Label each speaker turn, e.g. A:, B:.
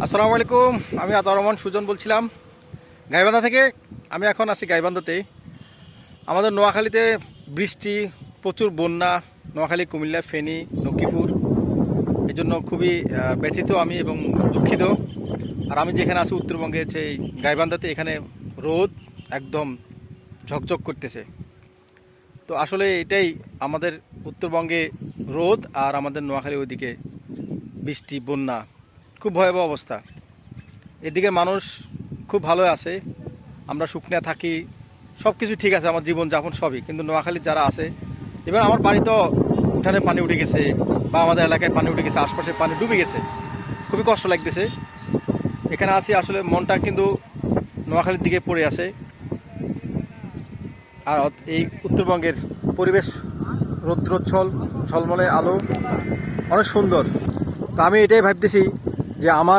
A: আসসালামু আলাইকুম। আমি আতাউর রহমান সুজন বলছিলাম গাইবান্ধা থেকে। আমি এখন আছি গাইবান্ধাতে। আমাদের নোয়াখালীতে বৃষ্টি, প্রচুর বন্যা, নোয়াখালী, কুমিল্লা, ফেনী, লক্ষ্মীপুর। এই জন্য খুবই ব্যথিত আমি এবং দুঃখিত। আর আমি যেখানে আছি উত্তরবঙ্গে সেই গাইবান্ধাতে, এখানে রোদ একদম ঝকঝক করতেছে। তো আসলে এটাই আমাদের উত্তরবঙ্গে রোদ, আর আমাদের নোয়াখালী ওইদিকে বৃষ্টি, বন্যা, খুব ভয়াবহ অবস্থা। এদিকে মানুষ খুব ভালো আছে, আমরা শুকনা থাকি, সব কিছু ঠিক আছে, আমার জীবনযাপন সবই। কিন্তু নোয়াখালীর যারা আছে, এবার আমার বাড়ি তো উঠানে পানি উঠে গেছে, বা আমাদের এলাকায় পানি উঠে গেছে, আশপাশে পানি ডুবে গেছে, খুবই কষ্ট লাগতেছে। এখানে আছি আসলে মনটা কিন্তু নোয়াখালীর দিকে পড়ে আছে। আর এই উত্তরবঙ্গের পরিবেশ রৌদ্রোজ্জ্বল, ঝলমলে আলো, অনেক সুন্দর। তো আমি এটাই ভাবতেছি যে আমার